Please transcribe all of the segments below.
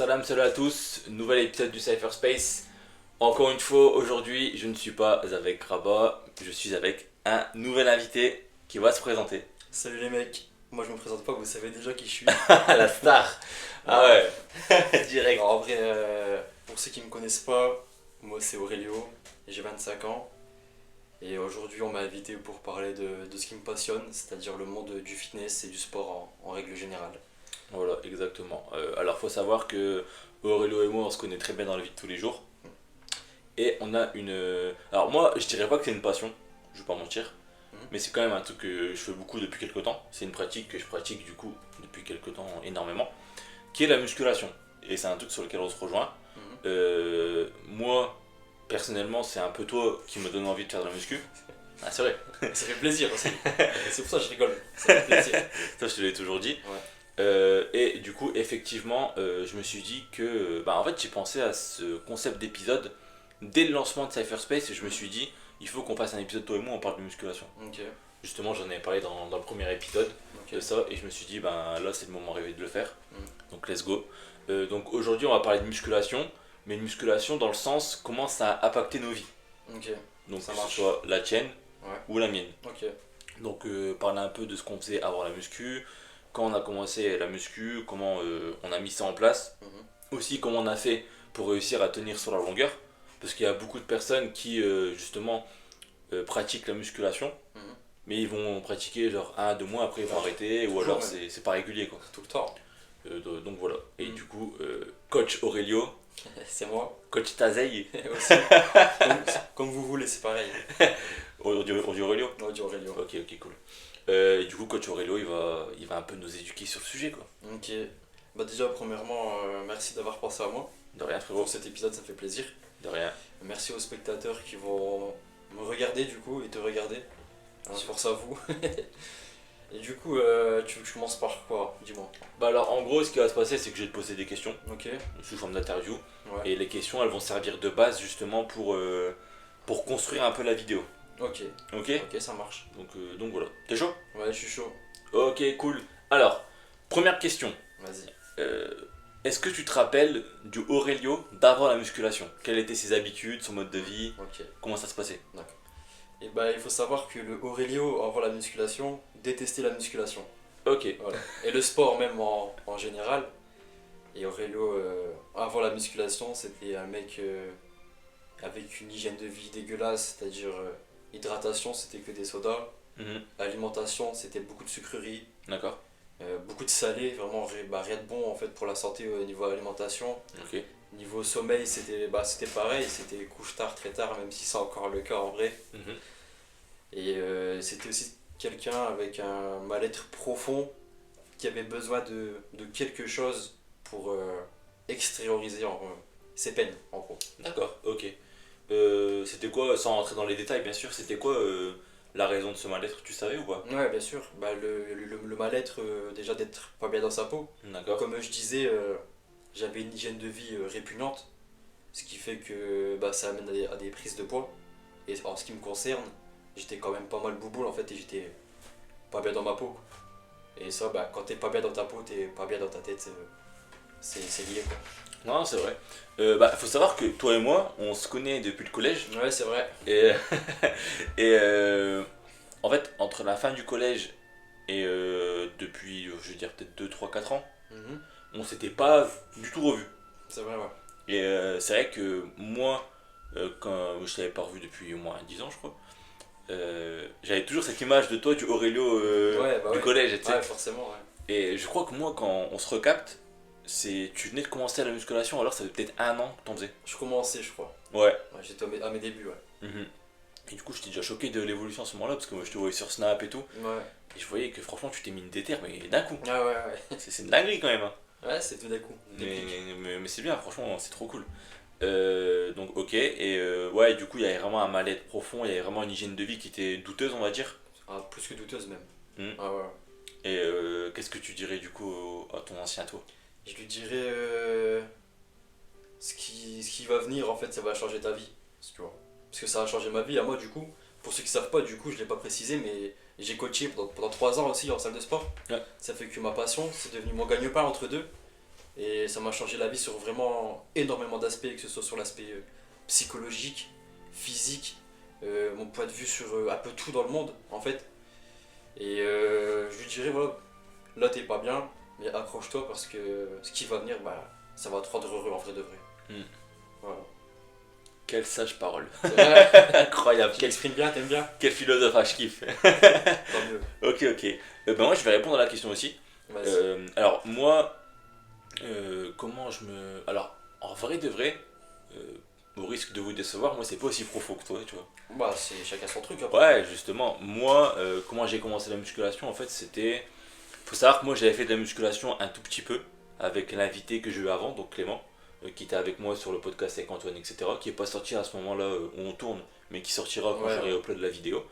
Salut à tous, nouvel épisode du Cypherspace. Encore une fois, aujourd'hui, je ne suis pas avec Rabat, je suis avec un nouvel invité qui va se présenter. Salut les mecs, moi je me présente pas, vous savez déjà qui je suis. La star. Ah ouais, direct. Alors, en vrai, pour ceux qui me connaissent pas, moi c'est Aurelio, j'ai 25 ans. Et aujourd'hui on m'a invité pour parler de ce qui me passionne, c'est-à-dire le monde du fitness et du sport en règle générale. Voilà, exactement. Alors, faut savoir que Aurelio et moi, on se connaît très bien dans la vie de tous les jours. Et on a une. Alors, moi, je dirais pas que c'est une passion, je vais pas mentir. Mais c'est quand même un truc que je fais beaucoup depuis quelques temps. C'est une pratique que je pratique du coup depuis quelques temps énormément, qui est la musculation. Et c'est un truc sur lequel on se rejoint. Moi, personnellement, c'est un peu toi qui me donne envie de faire de la muscu. Ah, c'est vrai. Ça fait plaisir aussi, c'est pour ça que je rigole, ça fait plaisir. Ça, je te l'ai toujours dit. Ouais. Et du coup, effectivement, je me suis dit que. Bah, en fait, j'ai pensé à ce concept d'épisode dès le lancement de Cypherspace et je me suis dit, il faut qu'on fasse un épisode, toi et moi, on parle de musculation. Ok, Justement, j'en avais parlé dans le premier épisode de ok. ça et je me suis dit, ben là, c'est le moment rêvé de le faire. Mm. Donc, let's go. Donc, aujourd'hui, on va parler de musculation, mais une musculation dans le sens comment ça a impacté nos vies. Ok, Donc, Ça que marche. ce soit la tienne Ouais. ou la mienne. ok. Donc parler un peu de ce qu'on faisait avant la muscu, quand on a commencé la muscu, comment on a mis ça en place, aussi comment on a fait pour réussir à tenir sur la longueur, parce qu'il y a beaucoup de personnes qui justement pratiquent la musculation, Mhm. mais ils vont pratiquer genre 1 2 mois après ils vont arrêter, ou Toujours, alors ouais. c'est pas régulier quoi. Tout le temps. Donc voilà, et Mhm. du coup coach Aurelio, C'est moi. coach Tazei, Aussi. Comme vous voulez, c'est pareil. on dit Aurelio. On dit Aurelio. Ok, cool. Et du coup, coach Aurelio, il va un peu nous éduquer sur le sujet, quoi. Ok. Bah déjà, premièrement, merci d'avoir pensé à moi. De rien, frérot. Pour cet épisode, ça fait plaisir. De rien. Merci aux spectateurs qui vont me regarder du coup et te regarder. Force à vous. Et du coup, tu commences par quoi? Dis-moi. Bah alors, en gros, ce qui va se passer, c'est que je vais te poser des questions Ok. sous forme d'interview. Ouais. Et les questions, elles vont servir de base, justement, pour construire un peu la vidéo. Ok. Ok? Ok, ça marche. Donc voilà. T'es chaud? Ouais, je suis chaud. Ok, cool. Alors, première question. Vas-y. Euh, Est-ce que tu te rappelles du Aurelio d'avant la musculation? Quelles étaient ses habitudes, son mode de vie? Ok. Comment ça se passait? Et bah, il faut savoir que le Aurelio, avant la musculation, détestait la musculation. Ok. Voilà. Et le sport même en général. Et Aurelio, avant la musculation, c'était un mec avec une hygiène de vie dégueulasse, c'est-à-dire hydratation, c'était que des sodas. Mhm. Alimentation, c'était beaucoup de sucreries, D'accord. beaucoup de salé, vraiment rien de bon en fait pour la santé au niveau alimentation. Ok. Niveau sommeil, c'était pareil, c'était couche tard, très tard, même si c'est encore le cas en vrai. Mhm. Et c'était aussi quelqu'un avec un mal-être profond qui avait besoin de quelque chose pour extérioriser ses peines, en gros. D'accord, ok. C'était quoi, sans rentrer dans les détails bien sûr, c'était quoi la raison de ce mal-être, tu savais ou pas? Ouais, bien sûr, bah, le mal-être, déjà d'être pas bien dans sa peau. D'accord. Comme je disais, j'avais une hygiène de vie répugnante, ce qui fait que bah, ça amène à des prises de poids. Et en ce qui me concerne, j'étais quand même pas mal bouboule en fait, et j'étais pas bien dans ma peau. Et ça, bah, quand t'es pas bien dans ta peau, t'es pas bien dans ta tête, c'est lié quoi. Non, c'est vrai. Bah, faut savoir que toi et moi, on se connaît depuis le collège. Ouais, c'est vrai. Et, et en fait, entre la fin du collège et depuis, je veux dire, peut-être 2 3 4 ans, Mhm. on s'était pas du tout revus. C'est vrai, ouais. Et c'est vrai que moi, quand je t'avais pas revu depuis au moins 10 ans, je crois, j'avais toujours cette image de toi, du Aurelio Ouais, bah du ouais. collège, tu sais. Ouais, forcément, ouais. Et je crois que moi, quand on se recapte, tu venais de commencer à la musculation, alors ça fait peut-être 1 an que t'en faisais. Je commençais, je crois. Ouais. Ouais, j'étais à mes débuts, ouais. Mhm. Et du coup, j'étais déjà choqué de l'évolution à ce moment-là, parce que moi je te voyais sur Snap et tout, Ouais. et je voyais que franchement tu t'es mis une déterre, mais d'un coup. Ah ouais, ouais. C'est une dinguerie quand même. Hein. Ouais, c'est tout d'un coup. Mais, Déclic. mais c'est bien, franchement, c'est trop cool. Donc, ok, et ouais, du coup, il y avait vraiment un mal-être profond, il y avait vraiment une hygiène de vie qui était douteuse, on va dire. Ah, plus que douteuse même. Mhm. Ah ouais. Et qu'est-ce que tu dirais du coup à ton ancien toi? Je lui dirais ce qui va venir en fait, ça va changer ta vie. Tu vois. Parce que ça a changé ma vie à moi du coup. Pour ceux qui savent pas, du coup, je l'ai pas précisé, mais j'ai coaché pendant 3 ans aussi en salle de sport. Ouais. Ça fait que ma passion, c'est devenu mon gagne-pain entre deux. Et ça m'a changé la vie sur vraiment énormément d'aspects, que ce soit sur l'aspect psychologique, physique, mon point de vue sur un peu tout dans le monde en fait. Et je lui dirais, voilà, là t'es pas bien, mais accroche-toi parce que ce qui va venir, bah, ça va te rendre heureux en vrai de vrai. Hmm. Voilà. Quelle sage parole. C'est vrai. Incroyable. Tu l'exprimes bien, t'aimes bien. Quel philosophe, je kiffe. Tant mieux. Ok. Ben moi, je vais répondre à la question aussi. Vas-y. Alors, moi, comment je me. Alors, en vrai de vrai, au risque de vous décevoir, moi, c'est pas aussi profond que toi, tu vois. Bah, c'est chacun son truc après. Ouais, justement, moi, comment j'ai commencé la musculation, en fait, c'était. Faut savoir que moi, j'avais fait de la musculation un tout petit peu avec l'invité que j'ai eu avant, donc Clément, qui était avec moi sur le podcast avec Antoine, etc., qui est pas sorti à ce moment-là où on tourne, mais qui sortira quand Ouais, j'aurai ouais. upload la vidéo.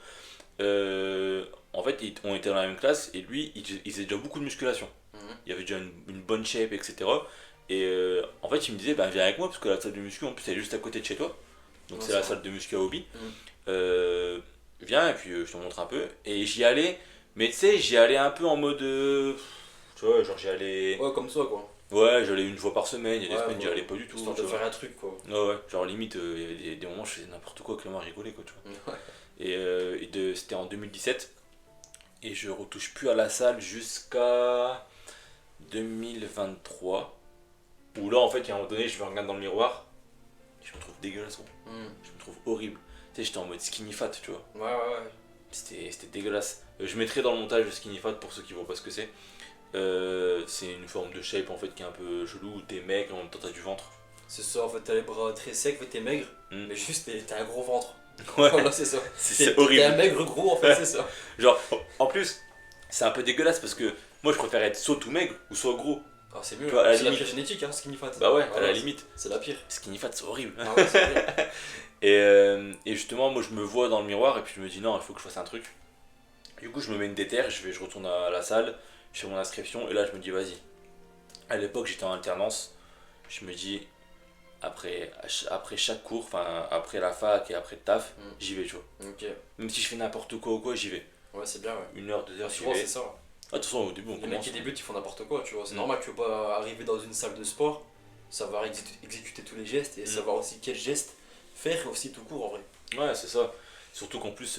En fait, on était dans la même classe et lui, il faisait déjà beaucoup de musculation. Mhm. Il avait déjà une bonne shape, etc. Et en fait, il me disait, bah, viens avec moi, parce que la salle de muscu, en plus, elle est juste à côté de chez toi. Donc, Ouais, c'est c'est la vrai. salle de muscu à Hobby. Mhm. Viens, et puis je te montre un peu. Et j'y allais, mais tu sais, j'y allais un peu en mode. Tu vois, genre j'y allais. Ouais, comme ça quoi. Ouais, j'allais une fois par semaine, il y a des Ouais, semaines, j'y voilà. allais pas du tout. Histoire Tu de vois. faire un truc quoi. Ouais, genre limite, il y avait des moments où je faisais n'importe quoi, Clément rigolait, quoi, tu vois. Ouais. C'était en 2017. Et je retouche plus à la salle jusqu'à 2023. Où là, en fait, à un moment donné, je me regarde dans le miroir. Je me trouve dégueulasse, gros. Mhm. Je me trouve horrible. Tu sais, j'étais en mode skinny fat, tu vois. Ouais, ouais, ouais. C'était dégueulasse. Je mettrai dans le montage le skinny fat pour ceux qui voient pas ce que c'est. C'est une forme de shape en fait qui est un peu chelou où t'es maigre et en même temps t'as du ventre. C'est ça, en fait, t'as les bras très secs, t'es maigre, Mm. mais juste t'as un gros ventre. Ouais, Voilà, c'est ça. c'est T'es un horrible. maigre gros, en fait, c'est ça. Genre, en plus, c'est un peu dégueulasse parce que moi je préfère être soit tout maigre ou soit gros. Ah, c'est Tu mieux, vois, à la c'est la limite. pire génétique, hein, skinny fat. Bah ouais, à Voilà, la limite. c'est la pire. Skinny fat c'est horrible. Ah ouais, c'est vrai. Et justement, moi je me vois dans le miroir et puis je me dis non, il faut que je fasse un truc. Du coup, je me mets une déterre, je retourne à la salle, je fais mon inscription et là je me dis vas-y. À l'époque, j'étais en alternance. Je me dis, après chaque cours, enfin après la fac et après le taf, Mm. j'y vais, tu vois. Ok. Même si je fais n'importe quoi ou quoi, j'y vais. Ouais, c'est bien, ouais. 1 heure, 2 heures, j'y Souvent, vais. c'est ça. Ah, de toute façon, au début, on Les mecs commence. qui débutent, ils font n'importe quoi, tu vois. C'est Mm. normal, tu veux pas arriver dans une salle de sport, savoir exécuter tous les gestes et Mm. savoir aussi quels gestes faire aussi tout court en vrai. Ouais, c'est ça. Surtout qu'en plus,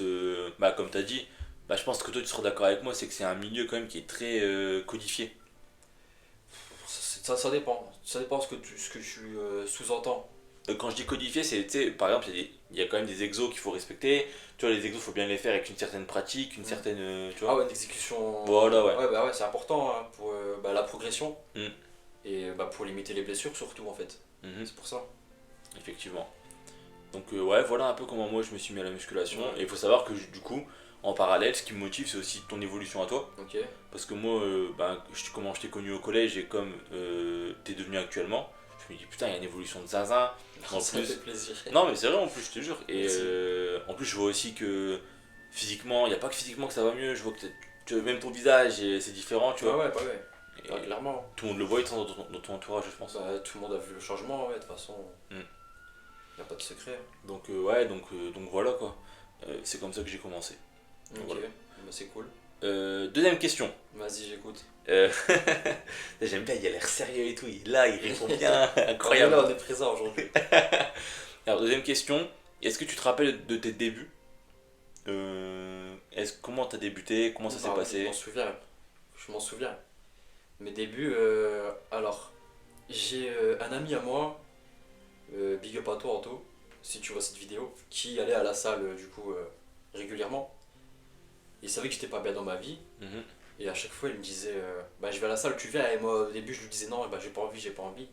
bah, comme tu as dit, bah, je pense que toi, tu seras d'accord avec moi, c'est que c'est un milieu quand même qui est très codifié. Ça dépend. Ça dépend ce que tu sous-entends. Quand je dis codifié, c'est, tu sais, par exemple, il y a quand même des exos qu'il faut respecter. Tu vois, les exos, il faut bien les faire avec une certaine pratique, une Mm. certaine. Tu Ah vois. ouais, une exécution. Voilà, ouais. Ouais, bah ouais, c'est important hein, pour bah, la progression Mm. et bah, pour limiter les blessures surtout en fait. Mhm. C'est pour ça. Effectivement. Donc ouais, voilà un peu comment moi je me suis mis à la musculation. Ouais. Et il faut savoir que du coup, en parallèle, ce qui me motive, c'est aussi ton évolution à toi. Ok. Parce que moi, ben, comment je t'ai connu au collège et comme t'es devenu actuellement, je me dis putain, il y a une évolution de zinzin. En Ça me plus, fait plaisir. non mais c'est vrai en plus, je te jure. Et Merci. en plus, je vois aussi que physiquement, il n'y a pas que physiquement que ça va mieux. Je vois que même ton visage, c'est différent, tu Ouais, vois. ouais, bah ouais. Et Ouais, clairement. tout le monde le voit, ils sont dans ton entourage, je pense. Bah, tout le monde a vu le changement, ouais, de toute façon. Mm. Y a pas de secret. Donc ouais, donc voilà quoi. C'est comme ça que j'ai commencé. Ok, Voilà. bah, c'est cool. Deuxième question. Vas-y, j'écoute. Euh, J'aime bien, il a l'air sérieux et tout. Là, il répond bien. Ah, Incroyable. mais là, on est présent aujourd'hui. Alors, deuxième question. Est-ce que tu te rappelles de tes débuts Comment t'as débuté Comment ça s'est Ah, passé Je m'en souviens. Je m'en souviens. Mes débuts, alors, j'ai un ami à moi, big up à toi, Anto, si tu vois cette vidéo, qui allait à la salle, du coup, régulièrement. Il savait que j'étais pas bien dans ma vie. Mhm. Et à chaque fois, il me disait bah, je vais à la salle, tu viens. Et moi, au début, je lui disais non, bah, j'ai pas envie, j'ai pas envie.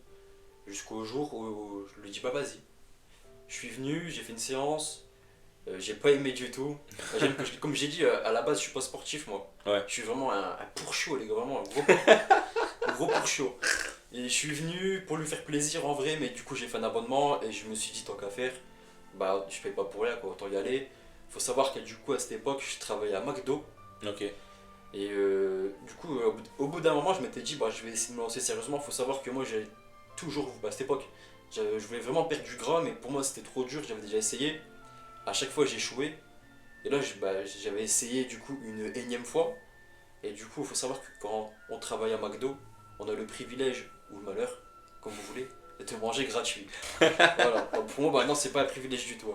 Jusqu'au jour où je lui dis bah, vas-y. Je suis venu, j'ai fait une séance, j'ai pas aimé du tout. Comme j'ai dit, à la base, je suis pas sportif, moi. Ouais. Je suis vraiment un pour-chaud, les gars, vraiment un gros pour-chaud. Et je suis venu pour lui faire plaisir en vrai, mais du coup, j'ai fait un abonnement et je me suis dit tant qu'à faire, bah, je paye pas pour rien, quoi, autant y aller. Faut savoir que du coup, à cette époque, je travaillais à McDo. Ok. Et du coup, au bout d'un moment, je m'étais dit, bah, je vais essayer de me lancer sérieusement. Faut savoir que moi, j'ai toujours, bah, à cette époque, je voulais vraiment perdre du gras, mais pour moi, c'était trop dur. J'avais déjà essayé. À chaque fois, j'ai échoué. Et là, bah, j'avais essayé du coup une énième fois. Et du coup, il faut savoir que quand on travaille à McDo, on a le privilège ou le malheur, comme vous voulez, de te manger gratuit. Voilà. Donc, pour moi, maintenant, c'est pas un privilège du tout.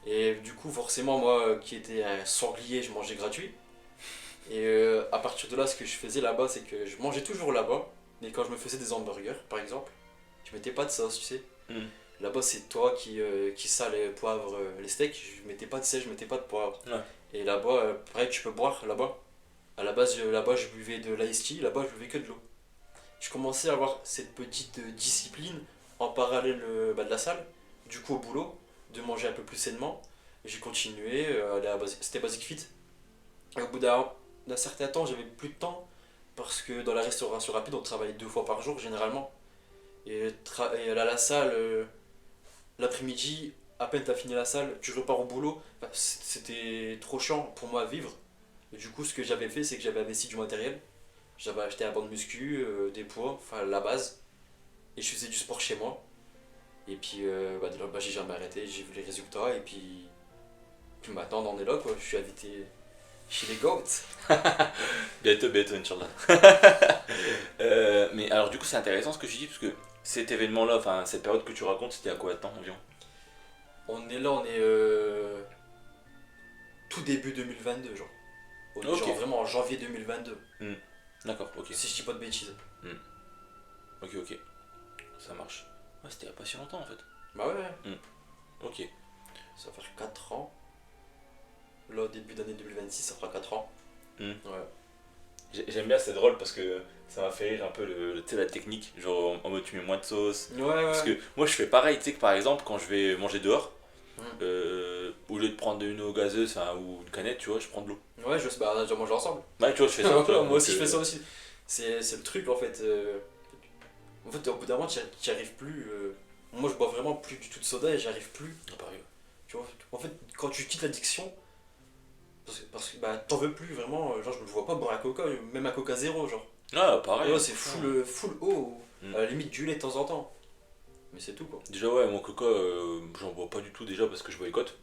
Et du coup, forcément, moi qui étais un sanglier, je mangeais gratuit. Et à partir de là, ce que je faisais là-bas, c'est que je mangeais toujours là-bas. Mais quand je me faisais des hamburgers, par exemple, je mettais pas de sauce, tu sais. Mm. Là-bas, c'est toi qui sale et poivre les steaks. Je mettais pas de sel, je mettais pas de poivre. Ouais. Et là-bas, pareil, tu peux boire là-bas. À la base, là-bas, je buvais de l'ice tea. Là-bas, je buvais que de l'eau. Je commençais à avoir cette petite discipline en parallèle de la salle. Du coup, au boulot, de manger un peu plus sainement. J'ai continué, c'était Basic Fit. Et au bout d'un certain temps, j'avais plus de temps. Parce que dans la restauration rapide, on travaille 2 fois par jour généralement. Et aller à la salle, l'après-midi, à peine t'as fini la salle, tu repars au boulot. Enfin, c'était trop chiant pour moi à vivre. Et du coup, ce que j'avais fait, c'est que j'avais investi du matériel. J'avais acheté un banc de muscu, des poids, enfin la base. Et je faisais du sport chez moi. Et puis, de là, j'ai jamais arrêté, j'ai vu les résultats. Et puis maintenant, on en est là, quoi. Je suis invité chez les GOAT. Bientôt, Inch'Allah. Mais alors, du coup, c'est intéressant ce que tu dis, parce que cet événement-là, enfin, cette période que tu racontes, c'était à combien de temps environ? On est tout début 2022, genre. On est Ok. genre vraiment en janvier 2022, D'accord, ok. si je dis pas de bêtises. Ok. Ça marche. Ouais, c'était il y a pas si longtemps en fait. Bah ouais, Ok. ça va faire 4 ans. Là, au début d'année 2026, ça fera 4 ans. Mm. Ouais. J'aime bien, c'est drôle parce que ça m'a fait rire un peu tu sais, la technique. Genre en mode tu mets moins de sauce. Ouais, ouais. Parce que moi je fais pareil, tu sais que par exemple quand je vais manger dehors, Mm. au lieu de prendre une eau gazeuse ou une canette, tu vois, je prends de l'eau. Ouais, je sais, bah on a déjà mangé ensemble. Ouais, tu vois, je fais ça. tu vois, Moi aussi, donc, je fais ça aussi. C'est le truc, en fait. En fait, au bout d'un moment, tu n'y arrives plus. Moi, je bois vraiment plus du tout de soda et j'y arrive plus. Ah, pareil. Tu vois, en fait, quand tu quittes l'addiction, parce que bah, t'en veux plus vraiment. Genre, je me vois pas boire un coca, même un coca zéro, genre. Ah, pareil. Ouais, c'est full eau, Mm. à la limite du lait de temps en temps. Mais c'est tout, quoi. Déjà, ouais, mon coca, j'en bois pas du tout déjà parce que je boycotte.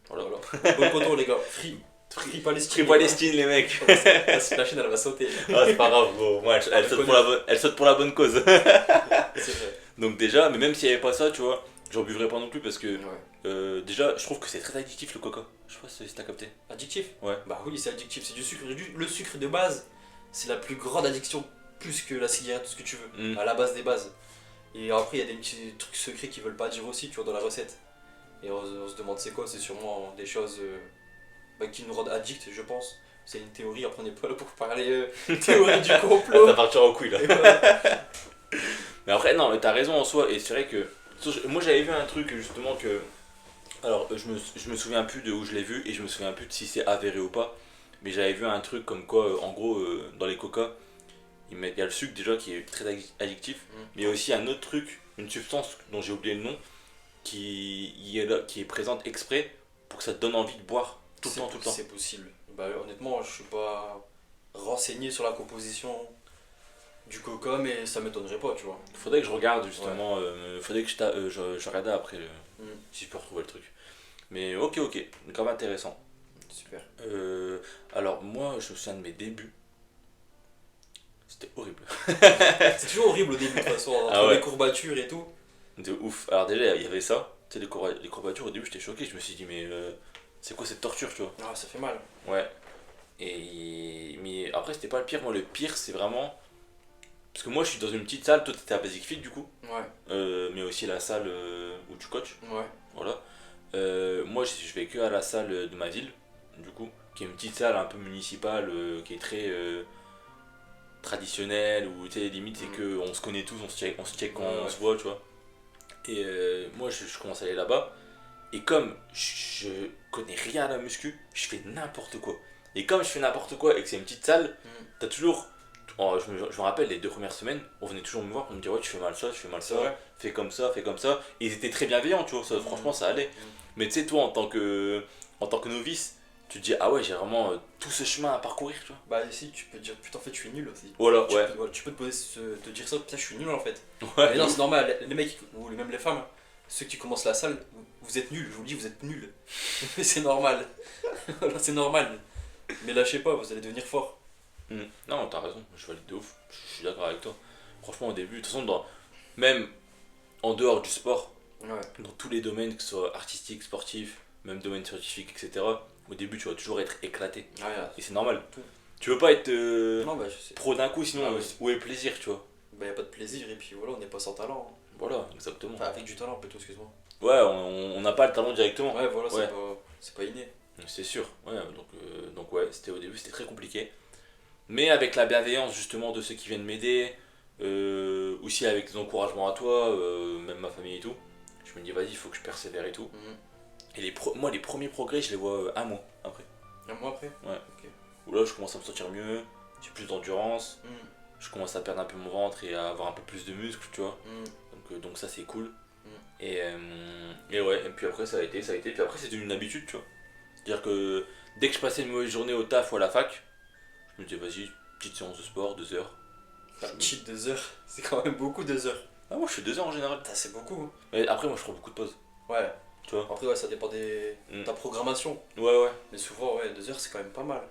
Voilà. Voilà. Bon coton, les gars. Free Palestine. Free Palestine, les mecs. La chaîne, elle va sauter. Ah, c'est pas grave, gros. Moi, elle saute pour la bonne cause. C'est vrai. Donc, déjà, mais même s'il n'y avait pas ça, tu vois, j'en buvrais pas non plus parce que Ouais. déjà, je trouve que c'est très addictif le coca. Je sais pas si t'as capté. Addictif? Ouais. Bah oui, c'est addictif, c'est du sucre. Le sucre de base, c'est la plus grande addiction, plus que la cigarette, tout ce que tu veux, Mm. à la base des bases. Et après, il y a des petits trucs secrets qu'ils veulent pas dire aussi, tu vois, dans la recette. Et on se demande c'est quoi, c'est sûrement des choses qui nous rendent addicts, je pense. C'est une théorie, après on n'est pas là pour parler théorie du Ça complot. va partir en couille là. Et voilà. Mais après, non, mais t'as raison en soi, et c'est vrai que. Moi j'avais vu un truc justement que. Alors, je me souviens plus de où je l'ai vu, et je me souviens plus de si c'est avéré ou pas. Mais j'avais vu un truc comme quoi, en gros, dans les coca, il y a le sucre déjà qui est très addictif, mais il y a aussi un autre truc, une substance dont j'ai oublié le nom, qui est présente exprès pour que ça te donne envie de boire tout le temps. C'est possible. Bah, honnêtement, je suis pas renseigné sur la composition du coca, mais ça m'étonnerait pas, tu vois. Faudrait que je regarde justement, faudrait que je regarde après Mm. si je peux retrouver le truc. Mais ok, grave intéressant. Super. Alors moi je me souviens de mes débuts. C'était horrible. C'est toujours horrible au début, de toute façon, entre Ah ouais. les courbatures et tout. De ouf. Alors déjà il y avait ça, tu sais les courbatures au début j'étais choqué, je me suis dit mais c'est quoi cette torture tu vois. Ah, ça fait mal. Ouais. Mais après c'était pas le pire, moi le pire c'est vraiment. Parce que moi je suis dans une petite salle, toi t'étais à Basic Fit du coup, Ouais, mais aussi la salle où tu coaches. ouais. Voilà. Moi, je vais que à la salle de ma ville, du coup, qui est une petite salle un peu municipale, qui est très traditionnelle, où tu sais, limite, c'est que on se connaît tous, on se check quand on se voit, tu vois. Et moi, je commence à aller là-bas, et comme je connais rien à la muscu, je fais n'importe quoi. Et comme je fais n'importe quoi et que c'est une petite salle, t'as toujours. Je me rappelle les 2 premières semaines, on venait toujours me voir pour me dire ouais tu fais mal ça, Ouais. fais comme ça. Et ils étaient très bienveillants, tu vois, ça, franchement ça allait. Mais tu sais toi en tant que novice, tu te dis ah ouais j'ai vraiment tout ce chemin à parcourir, tu vois. Bah, ici, tu peux te dire putain, en fait, je suis nul aussi. Voilà, ouais. Tu peux te dire ça, putain, je suis nul en fait. Ouais, Mais non, c'est normal, les mecs, ou même les femmes, ceux qui commencent la salle, vous êtes nuls, je vous le dis, vous êtes nuls. Mais c'est normal. Voilà, c'est normal. Mais lâchez pas, vous allez devenir fort. Non, t'as raison, je valide de ouf, je suis d'accord avec toi. Franchement, au début, de toute façon, même en dehors du sport, Ouais. dans tous les domaines, que ce soit artistique, sportif, même domaine scientifique, etc., au début, tu vas toujours être éclaté. Ah, ouais. Et c'est normal. Tout. Tu veux pas être Non, bah je sais. pro d'un coup, sinon, Ah oui. où est le plaisir, tu vois? Bah y a pas de plaisir et puis voilà, on n'est pas sans talent, hein. Voilà, exactement. Enfin, avec du talent plutôt, excuse-moi. Ouais, on n'a pas le talent directement. Ouais, voilà, Ouais. c'est pas inné. C'est sûr. Ouais, donc ouais, au début, c'était très compliqué. Mais avec la bienveillance, justement, de ceux qui viennent m'aider, aussi avec des encouragements à toi, même ma famille et tout, je me dis, vas-y, il faut que je persévère et tout. Mhm. Et moi, les premiers progrès, je les vois un mois après. Un mois après. Ouais. Ok. Où là, je commence à me sentir mieux, j'ai plus d'endurance, Mhm. je commence à perdre un peu mon ventre et à avoir un peu plus de muscles, tu vois. Mhm. Donc ça, c'est cool. Et ouais, et puis après, ça a été. Puis après, c'est devenu une habitude, tu vois. C'est-à-dire que dès que je passais une mauvaise journée au taf ou à la fac, je me disais, vas-y, petite séance de sport, 2 heures. Enfin, cheat 2 heures, c'est quand même beaucoup 2 heures. Ah, moi, je fais 2 heures en général. Putain, c'est beaucoup, hein. Mais après, moi, je prends beaucoup de pauses, Ouais. tu vois. Après, ouais, ça dépend de Mm. ta programmation. Ouais, ouais. Mais souvent, ouais, 2 heures, c'est quand même pas mal.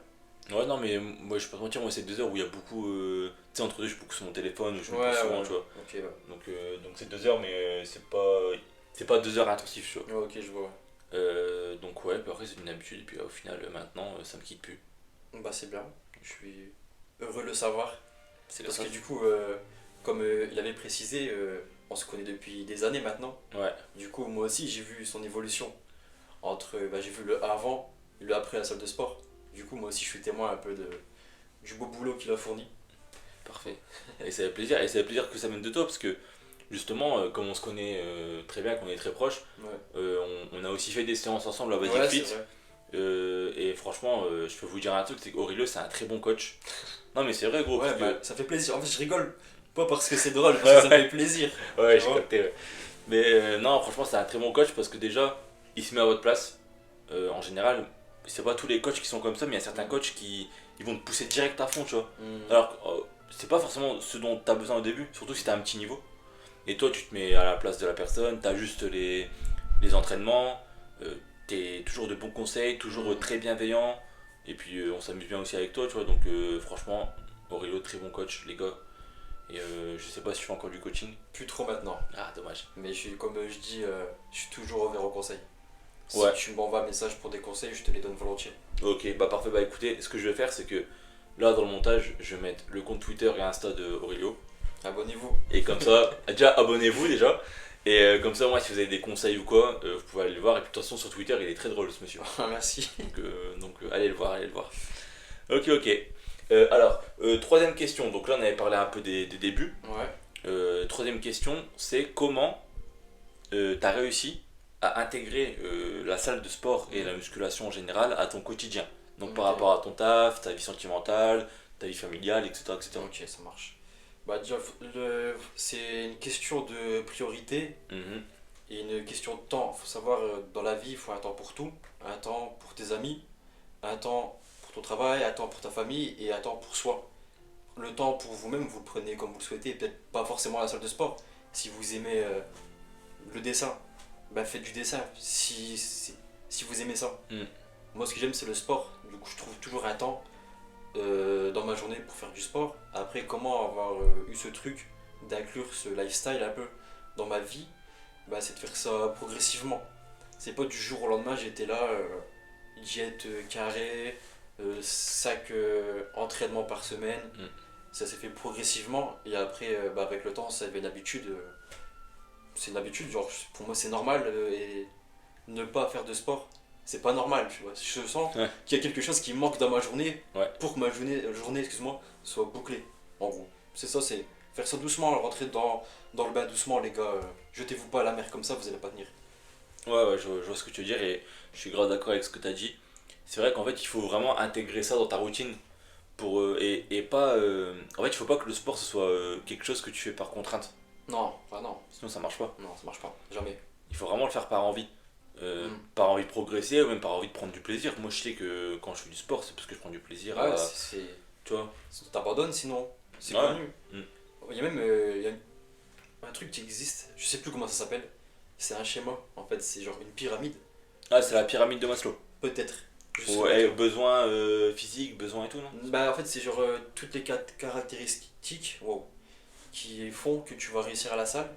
Ouais, non, mais moi, je peux pas te mentir, moi, c'est 2 heures où il y a beaucoup. Tu sais, entre deux, je suis beaucoup sur mon téléphone, je me Ouais, pose souvent, ouais. tu vois. Ok, ouais. Donc c'est 2 heures, mais c'est pas 2 heures intensif, tu vois. Ouais, ok, je vois. Donc ouais, puis après, c'est une habitude, et puis au final, maintenant, ça me quitte plus. Bah, c'est bien. Je suis heureux de le savoir. C'est Parce ça. que du coup, comme il avait précisé, on se connaît depuis des années maintenant. Ouais, Du coup, moi aussi, j'ai vu son évolution. J'ai vu le avant et le après à la salle de sport. Du coup, moi aussi, je suis témoin un peu du beau boulot qu'il a fourni. parfait. Et ça fait plaisir, que ça vienne de toi, parce que justement, comme on se connaît très bien, qu'on est très proches, Ouais, on a aussi fait des séances ensemble à Basic ouais, Fit. c'est vrai. Et franchement, je peux vous dire un truc, c'est qu'Aurelio, c'est un très bon coach. Non, mais c'est vrai, gros, Ouais, parce bah, que. ça fait plaisir. En fait, je rigole. Pas parce que c'est drôle, parce que ça fait plaisir. Ouais, Tu j'ai vois. capté, ouais. Mais non, franchement, c'est un très bon coach parce que déjà, il se met à votre place. En général, c'est pas tous les coachs qui sont comme ça, mais il y a certains coachs qui ils vont te pousser direct à fond, tu vois. Mm. Alors, c'est pas forcément ce dont tu as besoin au début, surtout si tu as un petit niveau. Et toi, tu te mets à la place de la personne, tu as juste les entraînements, tu es toujours de bons conseils, toujours très bienveillant. Et puis, on s'amuse bien aussi avec toi, tu vois. Donc, franchement, Aurelio, très bon coach, les gars. Et je sais pas si je fais encore du coaching. Plus trop maintenant. Ah, dommage. Mais comme je dis, je suis toujours ouvert aux conseils. Si Ouais. tu m'envoies un message pour des conseils, je te les donne volontiers. Ok, bah parfait. Bah écoutez, ce que je vais faire, c'est que là, dans le montage, je vais mettre le compte Twitter et Insta de Aurelio. Abonnez-vous. Et comme ça, déjà, abonnez-vous déjà. Et comme ça, moi, si vous avez des conseils ou quoi, vous pouvez aller le voir. Et puis, de toute façon, sur Twitter, il est très drôle, ce monsieur. Merci. Donc, allez le voir, allez le voir. Ok, ok. Alors, troisième question. Donc là, on avait parlé un peu des débuts. Ouais. Troisième question, c'est comment tu as réussi à intégrer la salle de sport et la musculation en général à ton quotidien. Donc par Ok. rapport à ton taf, ta vie sentimentale, ta vie familiale, etc. etc. Ok, ça marche. Bah, déjà, c'est une question de priorité Mhm. et une question de temps. Faut savoir, dans la vie, il faut un temps pour tout. Un temps pour tes amis, un temps pour ton travail, un temps pour ta famille et un temps pour soi. Le temps pour vous-même, vous le prenez comme vous le souhaitez, peut-être pas forcément à la salle de sport. Si vous aimez le dessin, bah faites du dessin, si vous aimez ça. Mm. Moi, ce que j'aime, c'est le sport. Du coup, je trouve toujours un temps dans ma journée pour faire du sport. Après, comment avoir eu ce truc d'inclure ce lifestyle un peu dans ma vie, bah, c'est de faire ça progressivement. C'est pas du jour au lendemain, j'étais là, diète carrée, 5 entraînements par semaine. Mm. Ça s'est fait progressivement et après, bah, avec le temps, ça devient une habitude. C'est une habitude, genre pour moi c'est normal et ne pas faire de sport, c'est pas normal, tu vois. Je sens Ouais. qu'il y a quelque chose qui manque dans ma journée Ouais. pour que ma journée excuse-moi, soit bouclée, en gros. C'est ça, c'est faire ça doucement, rentrer dans le bain doucement, les gars. Jetez-vous pas à la mer comme ça, vous allez pas tenir. Ouais, je vois ce que tu veux dire et je suis grave d'accord avec ce que tu as dit. C'est vrai qu'en fait, il faut vraiment intégrer ça dans ta routine et pas. En fait, il faut pas que le sport ce soit quelque chose que tu fais par contrainte. Non, enfin non, Sinon, ça marche pas. non, ça marche pas, jamais. Il faut vraiment le faire par envie. Par envie de progresser ou même par envie de prendre du plaisir. Moi, je sais que quand je fais du sport, c'est parce que je prends du plaisir. Ouais, c'est. Tu vois. T'abandonnes sinon, c'est Ouais. connu. Mm. Il y a même un truc qui existe, je sais plus comment ça s'appelle. C'est un schéma, en fait, c'est genre une pyramide. Ah, c'est la pyramide de Maslow. Peut-être. Je sais Ouais, pas. besoin physique, besoin et tout, non? Bah, en fait, c'est genre toutes les caractéristiques. Wow. qui font que tu vas réussir à la salle.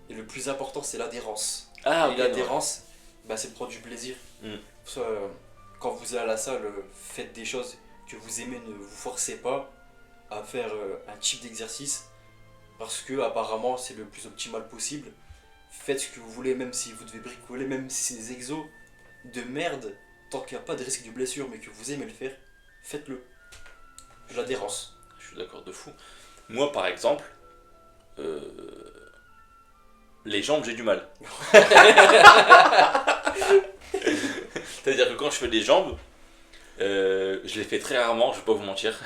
Et le plus important, c'est l'adhérence. Ah, Et ok, l'adhérence, bah, c'est de prendre du plaisir. Mm. Soit, quand vous allez à la salle, faites des choses que vous aimez, ne vous forcez pas à faire un type d'exercice parce que apparemment c'est le plus optimal possible. Faites ce que vous voulez, même si vous devez bricoler, même si c'est des exos de merde, tant qu'il n'y a pas de risque de blessure mais que vous aimez le faire, faites-le. L'adhérence. Je suis d'accord de fou. Moi, par exemple, les jambes, j'ai du mal. C'est-à-dire que quand je fais les jambes, je les fais très rarement, je vais pas vous mentir.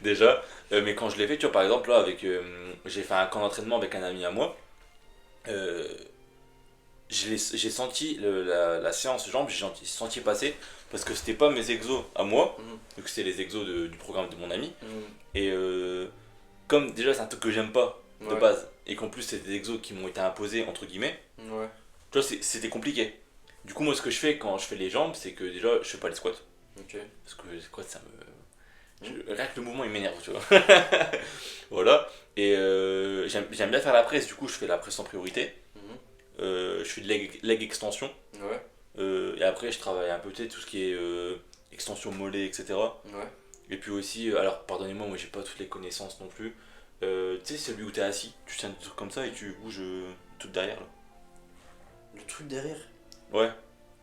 Déjà. Mais quand je les fais, tu vois, par exemple, là, j'ai fait un camp d'entraînement avec un ami à moi. Euh, j'ai senti la séance jambes, j'ai senti passer parce que c'était pas mes exos à moi, donc c'était les exos du programme de mon ami. Et comme déjà c'est un truc que j'aime pas de base, et qu'en plus c'est des exos qui m'ont été imposés entre guillemets, Ouais. tu vois, c'était compliqué. Du coup, moi ce que je fais quand je fais les jambes, c'est que déjà je fais pas les squats. Ok. Parce que les squats ça me. Rien que le mouvement il m'énerve, tu vois. Voilà. Et j'aime bien faire la presse, du coup je fais la presse en priorité. Je fais de leg extension. Ouais. Et après je travaille un peu tu sais, tout ce qui est extension mollet, etc. Ouais. Et puis aussi, alors pardonnez-moi, moi j'ai pas toutes les connaissances non plus. Tu sais, celui où t'es assis, tu tiens des trucs comme ça et tu bouges tout derrière là. Le truc derrière. Ouais.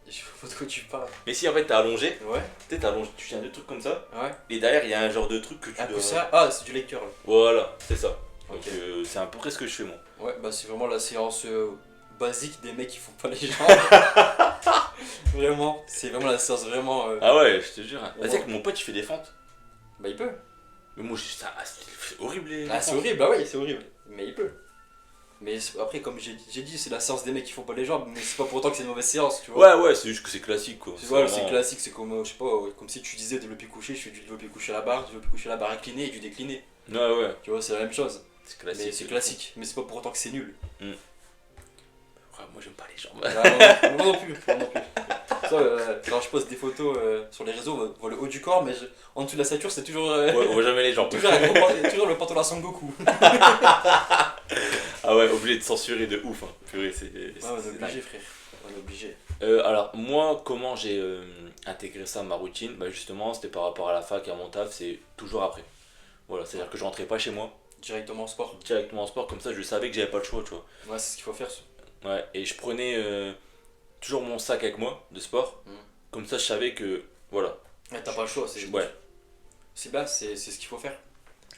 Je sais pas de quoi tu parles. Mais si en fait t'es allongé, Ouais. tu sais, t'es allongé, tu tiens des trucs comme ça. Ouais. Et derrière il y a un genre de truc que tu Un dois. peu ça. Ah, c'est du leg curl. Voilà, c'est ça. Donc Ok. c'est à peu près ce que je fais moi. Ouais, bah c'est vraiment la séance basique des mecs qui font pas les jambes. Vraiment, c'est vraiment la séance vraiment. Ah ouais, je te jure. Hein. Ouais. Vas-y, que mon pote il fait des fentes. Bah il peut. Mais moi c'est horrible les Ah c'est fentes. horrible, bah oui, c'est horrible. Mais il peut. Mais après, comme j'ai dit, c'est la séance des mecs qui font pas les jambes, mais c'est pas pour autant que c'est une mauvaise séance, tu vois. Ouais, c'est juste que c'est classique quoi. Tu vois, c'est vraiment- classique, c'est comme, je sais pas, comme si tu disais développé couché, je fais du développé couché à la barre, du développé couché à la barre incliné et du décliné. Ouais, Tu vois, c'est la même chose. c'est classique. Mais c'est classique, mais c'est pas pour autant que c'est nul. Ouais, moi j'aime pas les jambes. Ah, moi non plus, moi non plus. Ça, quand je poste des photos sur les réseaux, on voit le haut du corps, mais en dessous de la ceinture, c'est toujours, Ouais, on voit jamais les jambes. toujours le pantalon à Son Goku. Ah ouais, obligé de censurer de ouf. Hein. Purée, c'est on est dingue. obligé, frère. On est obligé. Alors, moi, comment j'ai intégré ça à ma routine? Bah, justement, c'était par rapport à la fac et à mon taf, c'est toujours après. Voilà, c'est-à-dire que je rentrais pas chez moi, Directement au sport. directement en sport, comme ça je savais que j'avais pas le choix, tu vois. Ouais, c'est ce qu'il faut faire. Ouais, et je prenais toujours mon sac avec moi de sport, comme ça je savais que. Voilà. Ouais, t'as pas le choix, c'est Ouais. c'est bas, c'est ce qu'il faut faire.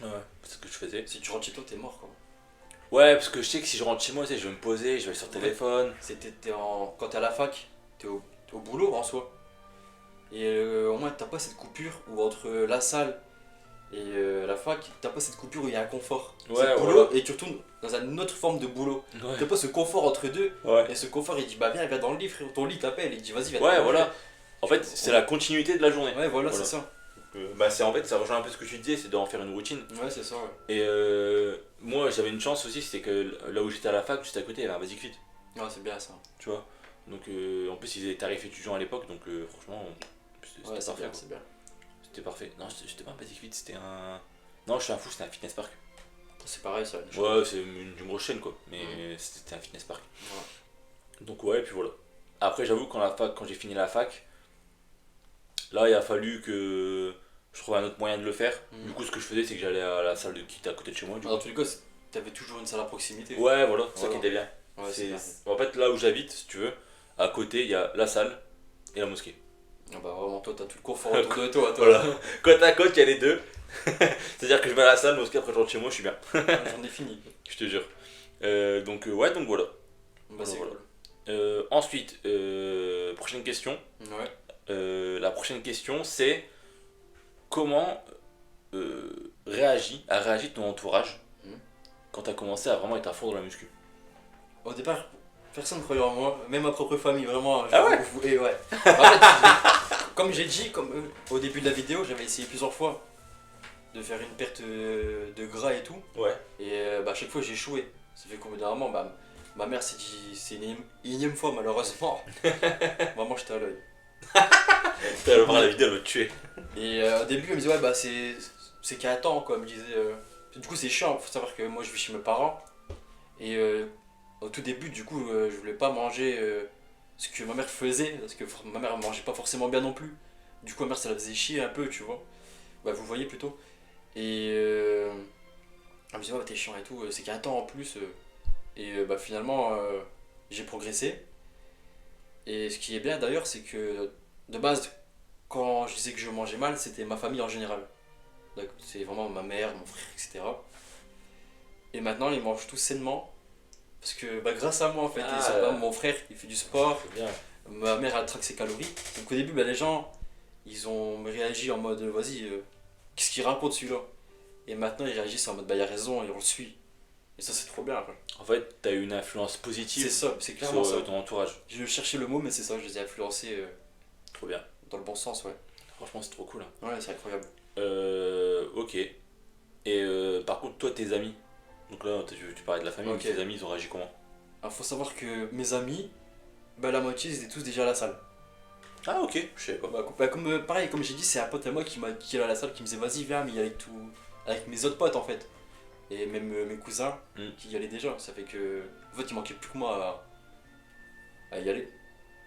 Ouais, c'est ce que je faisais. Si tu rentres chez toi, t'es mort quoi. Ouais, parce que je sais que si je rentre chez moi, tu sais, je vais me poser, je vais aller sur le téléphone. Quand t'es à la fac, t'es au boulot en soi. Et au moins t'as pas cette coupure où entre la salle et la fac, t'as pas cette coupure où il y a un confort. Ouais, C'est le boulot voilà. et tu retournes dans une autre forme de boulot. Ouais. T'as pas ce confort entre deux. Ouais. Et ce confort il dit bah viens dans le lit frère, ton lit t'appelle, il dit vas-y viens. Ouais, dans le voilà. lit. En fait, c'est la continuité de la journée. Ouais voilà, Voilà. c'est ça. Bah, c'est en fait, ça rejoint un peu ce que tu disais, c'est d'en faire une routine. Ouais c'est ça ouais. Et moi, j'avais une chance aussi, c'était que là où j'étais à la fac, juste à côté, il y avait un Basic Fit, Ouais c'est bien ça. tu vois. Donc, en plus, ils étaient tarifs étudiants à l'époque, donc franchement, c'était Ouais c'est parfait. bien, quoi. c'est bien. C'était parfait. Non, j'étais pas un Basic Fit, c'était un. Non, je suis un fou, c'était un fitness park. C'est pareil ça. Ouais, c'est une grosse chaîne quoi, mais c'était un fitness park. Donc, ouais, et puis voilà. Après, j'avoue, quand j'ai fini la fac, là, il a fallu que je trouve un autre moyen de le faire. Du coup, ce que je faisais, c'est que j'allais à la salle qui était à côté de chez moi. Du Dans coup. tous les cas, t'avais toujours une salle à proximité. Ouais, voilà, c'est ça Voilà. qui était bien. Ouais, c'est bien. En fait, là où j'habite, si tu veux, à côté, il y a la salle et la mosquée. Ah bah vraiment, toi, t'as tout le confort autour de toi. Voilà. Côte à côte, il y a les deux. C'est-à-dire que je vais à la salle, mosquée, après je rentre chez moi, je suis bien. J'en ai fini. Je te jure. Donc, ouais, donc voilà. Bah c'est Voilà. cool. Ensuite, prochaine question. Ouais. La prochaine question, c'est comment a réagi ton entourage quand t'as commencé à vraiment être à fond dans la muscu? Au départ, personne ne croyait en moi, même ma propre famille, vraiment. Ah ouais Et ouais. En fait, comme j'ai dit, au début de la vidéo, j'avais essayé plusieurs fois de faire une perte de gras et tout. Ouais. Et à chaque fois, j'ai échoué. Ça fait qu'au bout d'un moment, ma mère s'est dit, c'est une énième fois malheureusement. Maman, j'étais à l'œil. Tu vas voir la vidéo, elle va te tuer. Et au début, elle me disait, ouais, bah c'est qu'un temps, quoi. Elle me disait, Du coup, c'est chiant, faut savoir que moi je vis chez mes parents. Et au tout début, du coup, je voulais pas manger ce que ma mère faisait. Parce que ma mère mangeait pas forcément bien non plus. Du coup, ma mère, ça la faisait chier un peu, tu vois. Bah, vous voyez plutôt. Et elle me disait, ouais, t'es chiant et tout. C'est qu'un temps en plus. Et bah, finalement, j'ai progressé. Et ce qui est bien d'ailleurs, c'est que de base, quand je disais que je mangeais mal, c'était ma famille en général. Donc, c'est vraiment ma mère, mon frère, etc. Et maintenant, ils mangent tous sainement. Parce que bah, grâce à moi, en fait, et c'est pas mon frère, il fait du sport. C'est bien. Ma mère, elle traque ses calories. Donc au début, bah, les gens, ils ont réagi en mode, vas-y, qu'est-ce qu'il raconte celui-là? Et maintenant, ils réagissent en mode, bah, il a raison et on le suit. Et ça, c'est trop bien. Quoi. En fait, t'as eu une influence C'est positive ça, c'est clairement sur ça. ton entourage. Je cherchais le mot, mais c'est ça, je les ai influencés Trop bien. dans le bon sens, ouais. Franchement, c'est trop cool. Hein. Ouais, c'est incroyable. Ok. Et par contre, toi, tes amis. Donc là, tu parlais de la famille, Ok. mais tes amis, ils ont réagi comment? Alors, faut savoir que mes amis, bah, la moitié, ils étaient tous déjà à la salle. Ah, ok, je savais pas. Bah, comme, pareil, comme j'ai dit, c'est un pote à moi qui est à la salle qui me disait, vas-y, viens, mais il y avec tout. Avec mes autres potes, en fait. Et même mes cousins qui y allaient déjà. Ça fait que. En fait, il manquait plus que moi à y aller.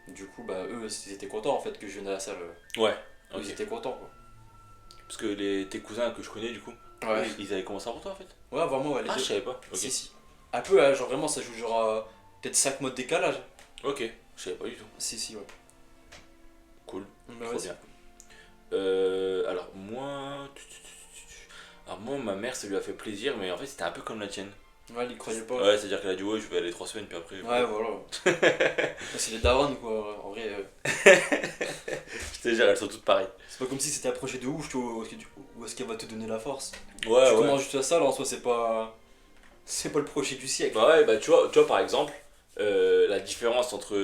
Du coup, bah, eux, ils étaient contents en fait que je vienne à la salle. Ouais, ok. Ils étaient contents quoi. Parce que tes cousins que je connais, du coup, Ouais. ils avaient commencé avant toi, en fait? Ouais, vraiment, ouais, les Ah, deux. je savais pas. Ok. Si, si. Un peu, hein, genre vraiment, ça joue genre peut-être 5 mois de décalage. Ok, je savais pas du tout. Si, si, ouais. Cool. Bah, Trop ouais, bien. Alors moi, ma mère, ça lui a fait plaisir, mais en fait, c'était un peu comme la tienne. Ouais, ils croyaient pas. Ouais, c'est-à-dire qu'elle a dit, ouais, je vais aller 3 semaines, puis après. Ouais, voilà. C'est les darons quoi, en vrai. Je te jure, elles sont toutes pareilles. C'est pas comme si c'était un projet de ouf, tu vois, où est-ce qu'elle va te donner la force. Ouais, Tu ouais. commences juste à ça, là, en soi, c'est pas. C'est pas le projet du siècle. Bah ouais, bah tu vois par exemple, la différence entre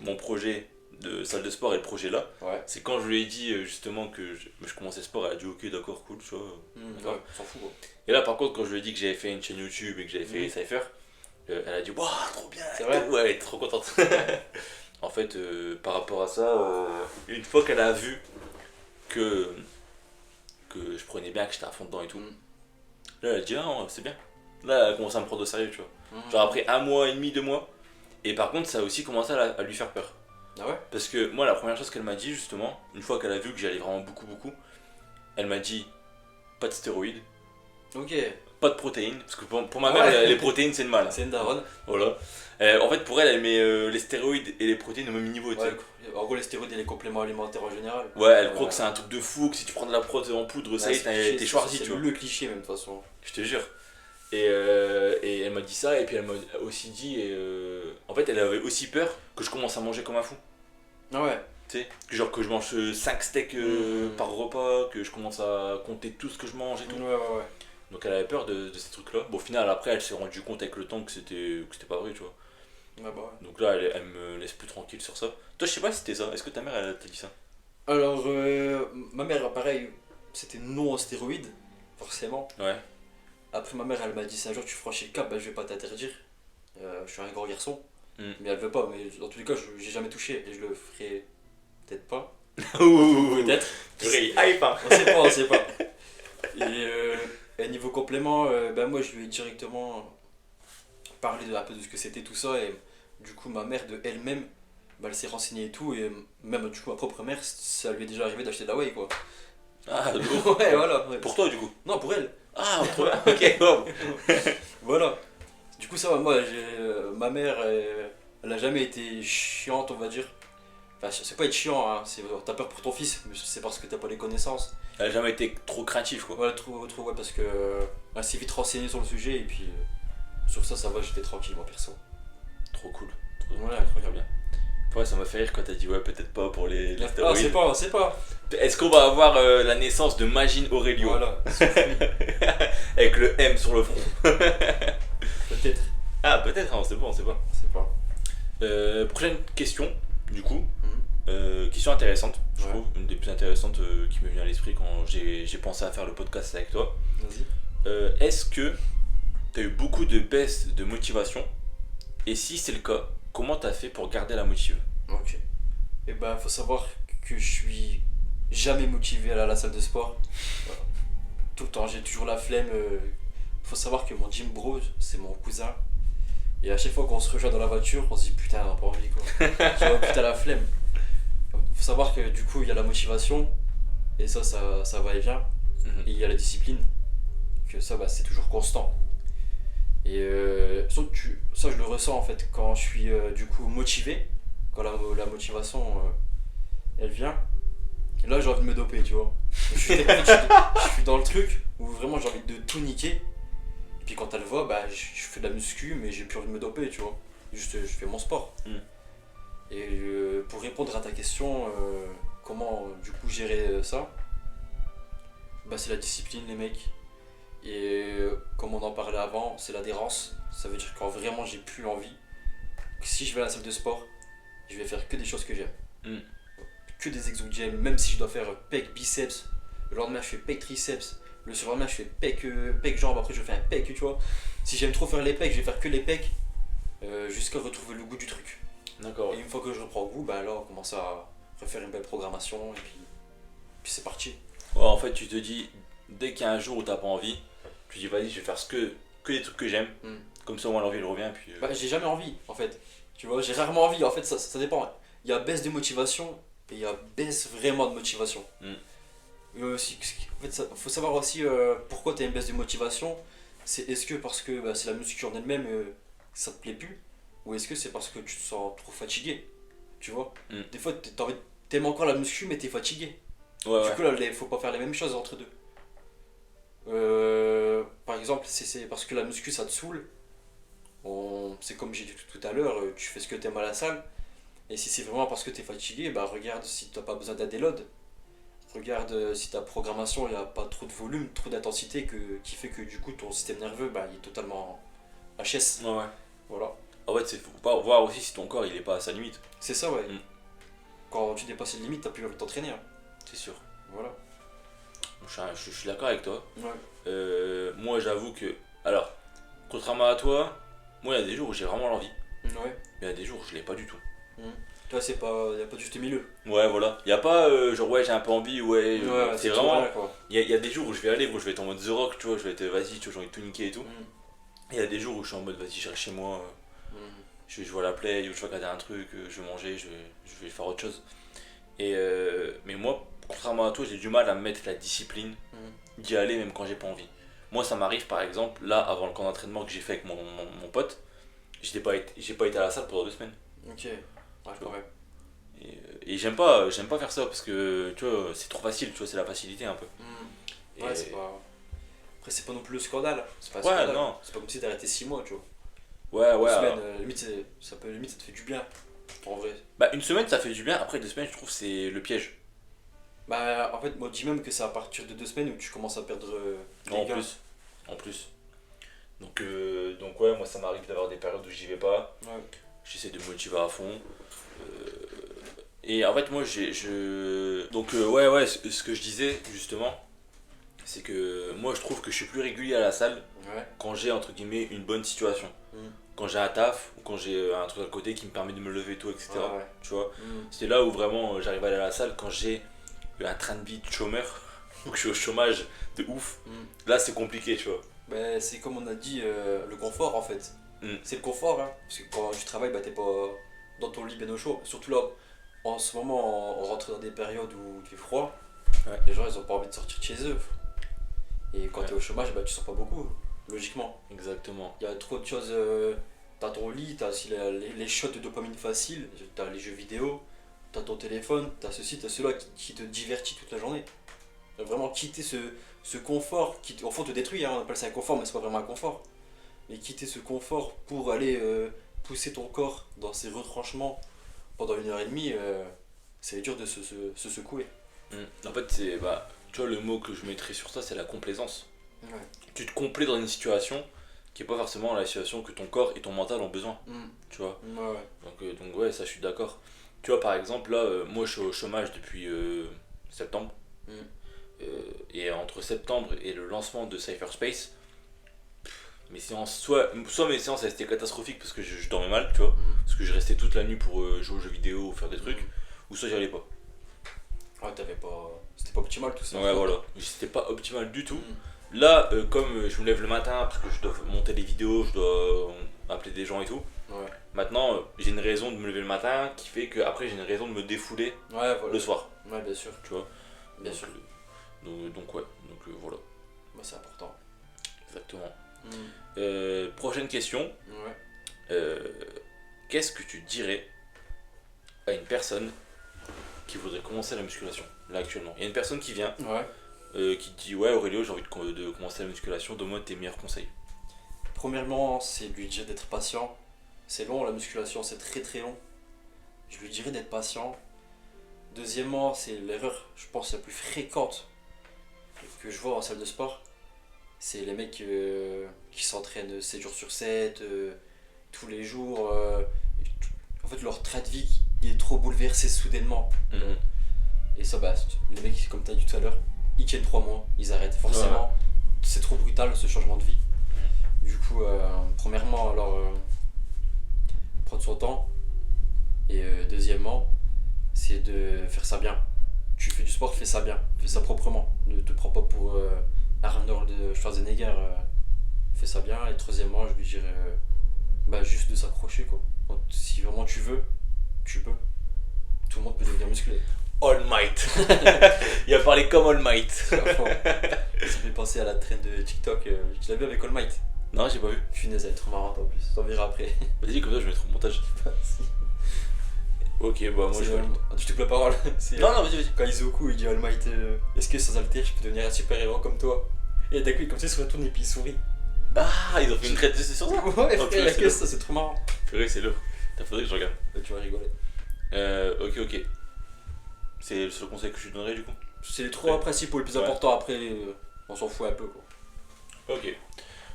mon projet de salle de sport et le projet là, Ouais. c'est quand je lui ai dit justement que je commençais le sport, elle a dit ok, d'accord, cool, tu vois. Ouais, on s'en fout quoi. Et là par contre, quand je lui ai dit que j'avais fait une chaîne YouTube et que j'avais fait Cypher, elle a dit waouh, trop bien. C'est vrai. Ouais, elle était trop contente. En fait, par rapport à ça, une fois qu'elle a vu que je prenais bien, que j'étais à fond dedans et tout, là elle a dit ah non, c'est bien. Là elle a commencé à me prendre au sérieux, tu vois. Genre après 1 mois et demi, 2 mois. Et par contre, ça a aussi commencé à lui faire peur. Ah ouais. Parce que moi, la première chose qu'elle m'a dit, justement, une fois qu'elle a vu que j'allais vraiment beaucoup, elle m'a dit pas de stéroïdes, Ok. pas de protéines. Parce que pour ma Ah mère, ouais. les protéines, c'est le mal. C'est une daronne. Voilà. En fait, pour elle, elle met les stéroïdes et les protéines au même niveau. tu sais. Ouais, en gros, les stéroïdes et les compléments alimentaires en général. Ouais, elle croit que c'est un truc de fou, que si tu prends de la prot en poudre, ça y est, t'es choisi, tu vois. C'est le cliché, même, de toute façon. Je te jure. Et elle m'a dit ça, et puis elle m'a aussi dit. En fait, elle avait aussi peur que je commence à manger comme un fou. Ah ouais. Tu sais, genre que je mange 5 steaks par repas, que je commence à compter tout ce que je mange et tout. Ouais. Donc elle avait peur de ces trucs-là. Bon, au final, après, elle s'est rendue compte avec le temps que c'était pas vrai, tu vois. Ouais, bah ouais. Donc là, elle me laisse plus tranquille sur ça. Toi, je sais pas si c'était ça. Est-ce que ta mère, elle t'a dit ça? Alors, ma mère, pareil, c'était non aux stéroïdes, forcément. Ouais. Après, ma mère, elle m'a dit si un jour tu franchis le cap, bah, je vais pas t'interdire. Je suis un grand garçon. Mais elle veut pas, mais dans tous les cas, j'ai jamais touché et je le ferai peut-être pas. Ouh, Peut-être. purée, hype, hein. On sait pas. Et niveau complément, ben moi je lui ai directement parlé un peu de ce que c'était tout ça et du coup ma mère de elle-même, bah, elle s'est renseignée et tout et même du coup ma propre mère, ça lui est déjà arrivé d'acheter de la whey quoi. Ah, Ouais voilà. Ouais. pour toi, du coup? Non pour elle. Ah, trop bien, ok, wow. Voilà. Du coup ça va, moi ma mère elle a jamais été chiante on va dire. Enfin c'est pas être chiant, hein, t'as peur pour ton fils, mais c'est parce que t'as pas les connaissances. Elle a jamais été trop craintif, quoi. Voilà, trop ouais, parce que elle s'est vite renseignée sur le sujet et puis sur ça va, j'étais tranquille moi perso. Trop cool. Ouais, incroyable. Bien. Ouais, ça m'a fait rire quand t'as dit ouais, peut-être pas pour les Ah, stéroïdes. c'est pas. Est-ce qu'on va avoir la naissance de Magine Aurelio? Voilà, Avec le M sur le front. peut-être. Ah, peut-être, hein, c'est bon, on sait pas. C'est pas. Prochaine question, du coup. Question intéressante, je trouve, une des plus intéressantes qui m'est venue à l'esprit quand j'ai pensé à faire le podcast avec toi. Vas-y. Est-ce que tu as eu beaucoup de baisses de motivation? Et si c'est le cas, comment tu as fait pour garder la motive? Ok. Et ben, faut savoir que je suis jamais motivé à aller à la salle de sport. Voilà. tout le temps, j'ai toujours la flemme. Faut savoir que mon gym bro, c'est mon cousin. Et à chaque fois qu'on se rejoint dans la voiture, on se dit putain, on a pas envie quoi. Tu vois, putain, la flemme. Faut savoir que du coup, il y a la motivation, et ça va et vient. Et il y a la discipline, que ça, bah, c'est toujours constant. Et ça, je le ressens en fait quand je suis du coup motivé, quand la motivation elle vient. Et là, j'ai envie de me doper, tu vois. Je suis dans le truc où vraiment j'ai envie de tout niquer. Et puis quand elle voit, bah, je fais de la muscu, mais j'ai plus envie de me doper, tu vois. Juste, je fais mon sport. Et pour répondre à ta question, comment du coup gérer ça, bah, c'est la discipline, les mecs. Et comme on en parlait avant, c'est l'adhérence. Ça veut dire quand vraiment j'ai plus envie, que si je vais à la salle de sport, je vais faire que des choses que j'aime. Que des exos que j'aime, même si je dois faire pec biceps, le lendemain je fais pec triceps, le surlendemain je fais pec jambes, après je fais un pec, tu vois. Si j'aime trop faire les pecs, je vais faire que les pecs jusqu'à retrouver le goût du truc. D'accord. Et une fois que je reprends le goût, bah là on commence à refaire une belle programmation et puis c'est parti. Ouais, en fait, tu te dis, dès qu'il y a un jour où t'as pas envie, tu dis vas-y, je vais faire que des trucs que j'aime. Comme ça, au moins l'envie elle revient. Puis, Bah, j'ai jamais envie en fait. Tu vois, j'ai rarement envie. En fait, ça dépend. Il y a baisse de motivation et il y a baisse vraiment de motivation. En fait, faut savoir aussi pourquoi tu as une baisse de motivation. Est-ce que parce que bah, c'est la muscu en elle-même, ça te plaît plus, ou est-ce que c'est parce que tu te sens trop fatigué, tu vois. Des fois, t'aimes encore la muscu, mais t'es fatigué. Du coup, là, faut pas faire les mêmes choses entre deux. Par exemple, c'est parce que la muscu ça te saoule. C'est comme j'ai dit tout à l'heure, tu fais ce que t'aimes à la salle. Et si c'est vraiment parce que t'es fatigué, bah regarde si t'as pas besoin d'un déload. Regarde si ta programmation il n'y a pas trop de volume, trop d'intensité qui fait que du coup ton système nerveux bah, il est totalement HS. Ouais. Voilà. En fait, faut pas voir aussi si ton corps il est pas à sa limite. C'est ça, ouais. Quand tu dépasses les limites, t'as plus envie de t'entraîner. Hein. C'est sûr. Voilà. Je suis d'accord avec toi. Ouais. Moi, j'avoue que. Alors, contrairement à toi, moi il y a des jours où j'ai vraiment l'envie. Ouais. Mais il y a des jours où je l'ai pas du tout. Toi, y a pas de juste milieu. Ouais, voilà. Y a pas genre, ouais, j'ai un peu envie, ouais. C'est vraiment. Il y a des jours où je vais aller, où je vais être en mode The Rock, tu vois, je vais être vas-y, tu vois, j'ai envie de tout niquer et tout. Et il y a des jours où je suis en mode vas-y, je reste chez moi, je vois la play, ou je vais regarder un truc, je vais manger, je vais faire autre chose. Mais moi, contrairement à toi, j'ai du mal à me mettre la discipline d'y aller même quand j'ai pas envie. Moi, ça m'arrive par exemple, là, avant le camp d'entraînement que j'ai fait avec mon pote, j'ai pas été à la salle pendant 2 semaines. Ok. Ouais, quand même. Et j'aime pas faire ça parce que tu vois, c'est trop facile, tu vois, c'est la facilité un peu. Ouais, c'est pas. Après, c'est pas non plus le scandale. C'est pas un ouais, scandale. non. C'est pas comme si t'arrêtais 6 mois, tu vois. Ouais. Une semaine, limite, ça te fait du bien. En vrai. Bah, une semaine ça fait du bien, après 2 semaines, je trouve c'est le piège. Bah, en fait, moi, je dis même que c'est à partir de 2 semaines où tu commences à perdre les gars. En plus. Donc ouais, moi ça m'arrive d'avoir des périodes où j'y vais pas. Ouais. J'essaie de me motiver à fond. Et en fait, moi, donc, ouais, ce que je disais, justement, c'est que moi, je trouve que je suis plus régulier à la salle quand j'ai, entre guillemets, une bonne situation. Quand j'ai un taf, ou quand j'ai un truc à côté qui me permet de me lever tôt, etc. Ouais. Tu vois, c'est là où vraiment j'arrive à aller à la salle quand j'ai un train de vie de chômeur, ou que je suis au chômage de ouf. Là, c'est compliqué, tu vois. Bah, c'est comme on a dit, le confort, en fait. C'est le confort, hein. Parce que quand tu travailles, bah, t'es pas dans ton lit bien au chaud. Surtout là, en ce moment, on rentre dans des périodes où il fait froid. Les gens, ils ont pas envie de sortir de chez eux. Et quand t'es au chômage, bah, tu sors pas beaucoup, logiquement. Exactement. Il y a trop de choses. T'as ton lit, t'as aussi les shots de dopamine faciles, t'as les jeux vidéo, t'as ton téléphone, t'as ceci, t'as cela qui te divertit toute la journée. Vraiment quitter ce confort qui, au fond, te détruit. Hein. On appelle ça un confort, mais c'est pas vraiment un confort. Mais quitter ce confort pour aller pousser ton corps dans ses retranchements pendant 1h30, c'est dur de se secouer. En fait, tu vois, le mot que je mettrais sur ça, c'est la complaisance. Ouais. Tu te complais dans une situation qui est pas forcément la situation que ton corps et ton mental ont besoin. Tu vois. Donc ouais, ça je suis d'accord. Tu vois, par exemple, là, moi je suis au chômage depuis septembre. Et entre septembre et le lancement de Cypherspace, mes séances, soit mes séances elles étaient catastrophiques parce que je dormais mal, tu vois, parce que je restais toute la nuit pour jouer aux jeux vidéo ou faire des trucs, ou soit j'y allais pas. Ouais, c'était pas optimal tout ça. Ouais, voilà. C'était pas optimal du tout. Mm. Là, comme je me lève le matin parce que je dois monter les vidéos, je dois appeler des gens et tout, Ouais. maintenant j'ai une raison de me lever le matin qui fait que après j'ai une raison de me défouler Ouais, voilà. le soir, Ouais, bien sûr. tu vois. Bien Donc, sûr. donc ouais, voilà, Bah, c'est important. exactement. Mm. Prochaine question. Ouais. Euh, Qu'est-ce que tu dirais à une personne qui voudrait commencer la musculation, là actuellement? Il y a une personne qui vient, qui te dit ouais Aurélio, j'ai envie de commencer la musculation, donne-moi tes meilleurs conseils. Premièrement, c'est lui dire d'être patient. C'est long, la musculation, c'est très très long. Je lui dirais d'être patient. Deuxièmement, c'est l'erreur, je pense, la plus fréquente que je vois en salle de sport. C'est les mecs qui s'entraînent 7 jours sur 7, tous les jours. En fait, leur train de vie il est trop bouleversé soudainement. Et ça, bah, les mecs, comme tu as dit tout à l'heure, ils tiennent 3 mois, ils arrêtent. Forcément, Ouais. c'est trop brutal ce changement de vie. Du coup, premièrement, alors, prendre son temps. Et deuxièmement, c'est de faire ça bien. Tu fais du sport, fais ça bien, fais ça proprement. Ne te prends pas pour Arnold Schwarzenegger, fais ça bien. Et troisièmement, je lui dirais bah, juste de s'accrocher quoi. Si vraiment tu veux, tu peux. Tout le monde peut devenir musclé. All Might. Il a parlé comme All Might. C'est la forme. Ça fait penser à la traîne de TikTok. Tu l'as vu avec All Might? Non, j'ai pas vu. Punaise, elle est trop marrante en plus. T'en verras après. Vas-y, comme ça je vais mettre au montage. Si. Ok, bah moi je vais. Je te coupe la parole. C'est, Non, non, vas-y, vas-y. quand Izuku il dit All Might, est-ce que sans haltère je peux devenir un super héros comme toi? Et d'un coup, comme ça, il se retourne et puis il sourit. Ah, ils ont fait une traite sur ça. Ouais, Oh, frère, purée, la c'est caisse, ça c'est trop marrant. Purée, c'est l'œuvre. T'as faudrait que je regarde. Tu vas rigoler. Ok. C'est le seul conseil que je lui donnerais du coup. C'est les trois principaux, les plus Ouais. importants. Après, on s'en fout un peu quoi. Ok.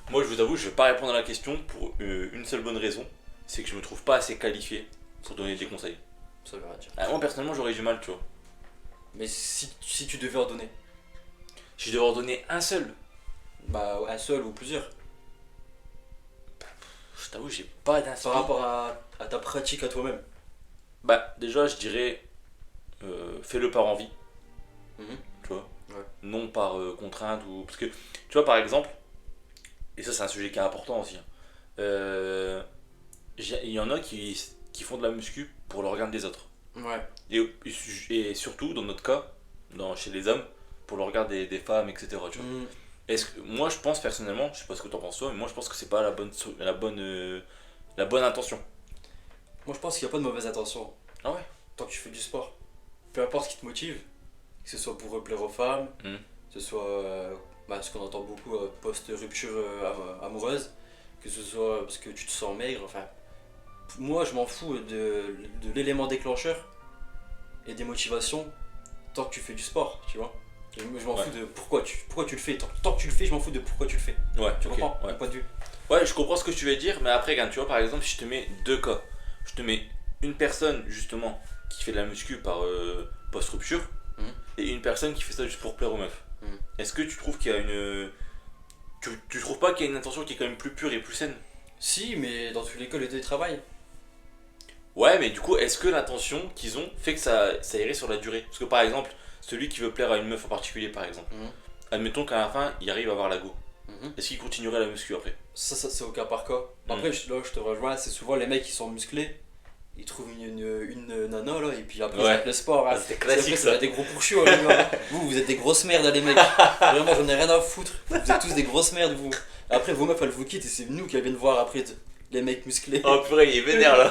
Moi je vous avoue, je vais pas répondre à la question pour une seule bonne raison. C'est que je me trouve pas assez qualifié pour donner des conseils. Ça veut rien dire. Moi personnellement j'aurais du mal, tu vois. Mais si tu devais en donner, Si je devais en donner un seul, bah un seul ou plusieurs, je t'avoue, j'ai pas par d'inspiration. rapport à ta pratique à toi-même. Bah déjà je dirais fais-le par envie, Mhm. tu vois. Ouais. Non par contrainte ou. Parce que tu vois par exemple, et ça c'est un sujet qui est important aussi, hein, il y en a qui font de la muscu pour le regard des autres. Ouais. Et surtout dans notre cas, chez les hommes, pour le regard des femmes, etc. Tu vois. Mhm. Moi je pense personnellement, je sais pas ce que t'en penses toi, mais moi je pense que c'est pas la bonne intention. Moi je pense qu'il n'y a pas de mauvaise intention. Ah ouais. Tant que tu fais du sport, peu importe ce qui te motive, que ce soit pour plaire aux femmes, Mhm. que ce soit ce qu'on entend beaucoup post-rupture amoureuse, que ce soit parce que tu te sens maigre, enfin, moi je m'en fous de l'élément déclencheur et des motivations tant que tu fais du sport, tu vois. Et moi, je m'en Ouais. fous de pourquoi tu le fais, tant que tu le fais, je m'en fous de pourquoi tu le fais. Ouais, Tu ok, comprends ouais. mon point de vue? Ouais, je comprends ce que tu veux dire, mais après, regarde, tu vois, par exemple, si je te mets deux cas, je te mets une personne justement qui fait de la muscu par post-rupture Mhm. et une personne qui fait ça juste pour plaire aux meufs. Mhm. Est-ce que tu trouves qu'il y a une. Tu trouves pas qu'il y a une intention qui est quand même plus pure et plus saine? Si, mais dans tous les cas, les deux ils travaillent. Ouais, mais du coup, est-ce que l'intention qu'ils ont fait que ça irait sur la durée? Parce que par exemple, celui qui veut plaire à une meuf en particulier, par exemple, Mhm. admettons qu'à la fin, il arrive à avoir la go. Mhm. Est-ce qu'il continuerait la muscu après? Ça c'est au cas par cas. Après, là je te rejoins, c'est souvent les mecs qui sont musclés, ils trouvent une nana là, et puis après Ouais. ils arrêtent le sport. Ah, Hein. c'était classique, Après, ça. va être des gros pourchus, hein, les gars. Vous êtes des grosses merdes, hein, les mecs. Vraiment, j'en ai rien à foutre. Vous êtes tous des grosses merdes, vous. Après, vos meufs elles vous quittent et c'est nous qui viennent voir après les mecs musclés. Oh purée, il est vénère là.